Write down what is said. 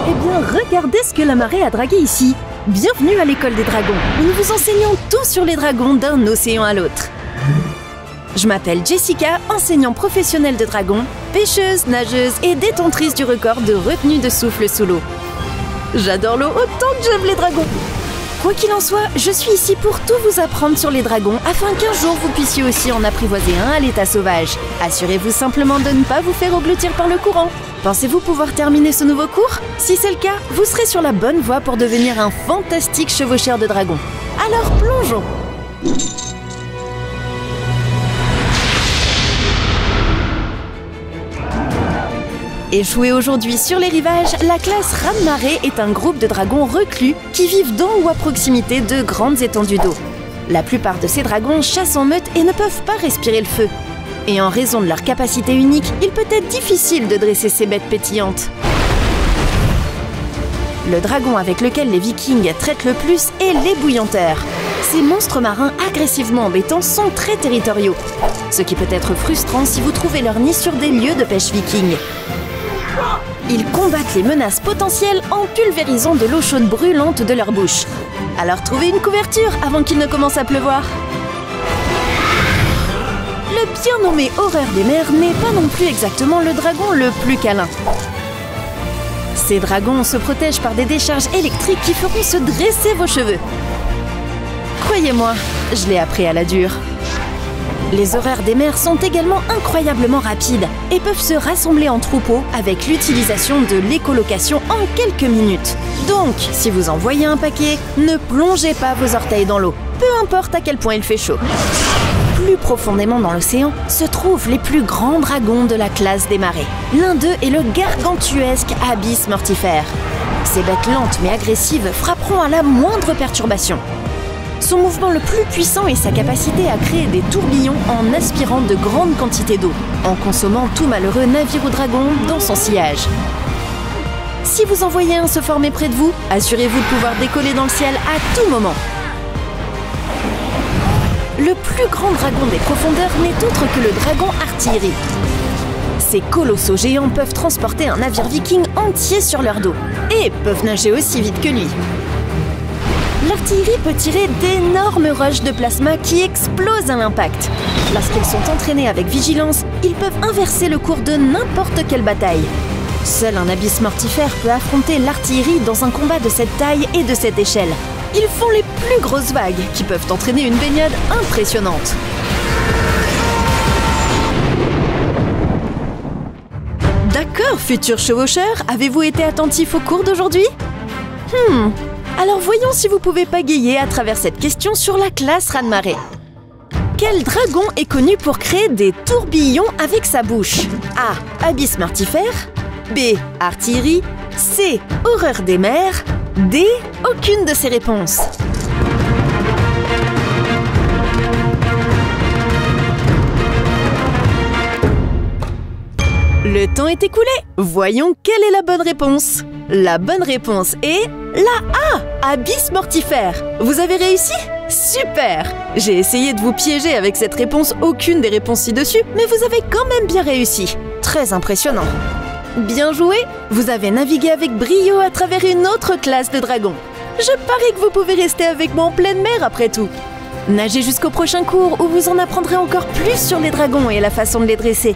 Eh bien, regardez ce que la marée a dragué ici. Bienvenue à l'école des dragons, où nous vous enseignons tout sur les dragons d'un océan à l'autre. Je m'appelle Jessica, enseignante professionnelle de dragons, pêcheuse, nageuse et détentrice du record de retenue de souffle sous l'eau. J'adore l'eau autant que j'aime les dragons. Quoi qu'il en soit, je suis ici pour tout vous apprendre sur les dragons afin qu'un jour vous puissiez aussi en apprivoiser un à l'état sauvage. Assurez-vous simplement de ne pas vous faire engloutir par le courant. Pensez-vous pouvoir terminer ce nouveau cours? Si c'est le cas, vous serez sur la bonne voie pour devenir un fantastique chevaucheur de dragons. Alors plongeons! Échouée aujourd'hui sur les rivages, la classe Raz-de-marée est un groupe de dragons reclus qui vivent dans ou à proximité de grandes étendues d'eau. La plupart de ces dragons chassent en meute et ne peuvent pas respirer le feu. Et en raison de leur capacité unique, il peut être difficile de dresser ces bêtes pétillantes. Le dragon avec lequel les Vikings traitent le plus est l'ébouillanteur. Ces monstres marins agressivement embêtants sont très territoriaux, ce qui peut être frustrant si vous trouvez leur nid sur des lieux de pêche viking. Ils combattent les menaces potentielles en pulvérisant de l'eau chaude brûlante de leur bouche. Alors trouvez une couverture avant qu'il ne commence à pleuvoir. Le bien nommé Horreur des mers n'est pas non plus exactement le dragon le plus câlin. Ces dragons se protègent par des décharges électriques qui feront se dresser vos cheveux. Croyez-moi, je l'ai appris à la dure. Les horreurs des mers sont également incroyablement rapides et peuvent se rassembler en troupeau avec l'utilisation de l'écholocation en quelques minutes. Donc, si vous en voyez un paquet, ne plongez pas vos orteils dans l'eau, peu importe à quel point il fait chaud. Plus profondément dans l'océan se trouvent les plus grands dragons de la classe des marées. L'un d'eux est le gargantuesque Abyss mortifère. Ces bêtes lentes mais agressives frapperont à la moindre perturbation. Son mouvement le plus puissant est sa capacité à créer des tourbillons en aspirant de grandes quantités d'eau, en consommant tout malheureux navire ou dragon dans son sillage. Si vous en voyez un se former près de vous, assurez-vous de pouvoir décoller dans le ciel à tout moment. Le plus grand dragon des profondeurs n'est autre que le dragon artillerie. Ces colossaux géants peuvent transporter un navire viking entier sur leur dos et peuvent nager aussi vite que lui. L'artillerie peut tirer d'énormes roches de plasma qui explosent à l'impact. Lorsqu'ils sont entraînés avec vigilance, ils peuvent inverser le cours de n'importe quelle bataille. Seul un abysse mortifère peut affronter l'artillerie dans un combat de cette taille et de cette échelle. Ils font les plus grosses vagues qui peuvent entraîner une baignade impressionnante. D'accord, futurs chevaucheurs, avez-vous été attentifs au cours d'aujourd'hui? Alors voyons si vous pouvez pagayer à travers cette question sur la classe Raz-de-marée. Quel dragon est connu pour créer des tourbillons avec sa bouche? A. Abyss mortifère. B. Artillerie. C. Horreur des mers. D. Aucune de ces réponses. Le temps est écoulé. Voyons quelle est la bonne réponse. La bonne réponse est la A, Abyss mortifère. Vous avez réussi? Super! J'ai essayé de vous piéger avec cette réponse, aucune des réponses ci-dessus, mais vous avez quand même bien réussi. Très impressionnant. Bien joué! Vous avez navigué avec brio à travers une autre classe de dragons. Je parie que vous pouvez rester avec moi en pleine mer après tout. Nagez jusqu'au prochain cours où vous en apprendrez encore plus sur les dragons et la façon de les dresser.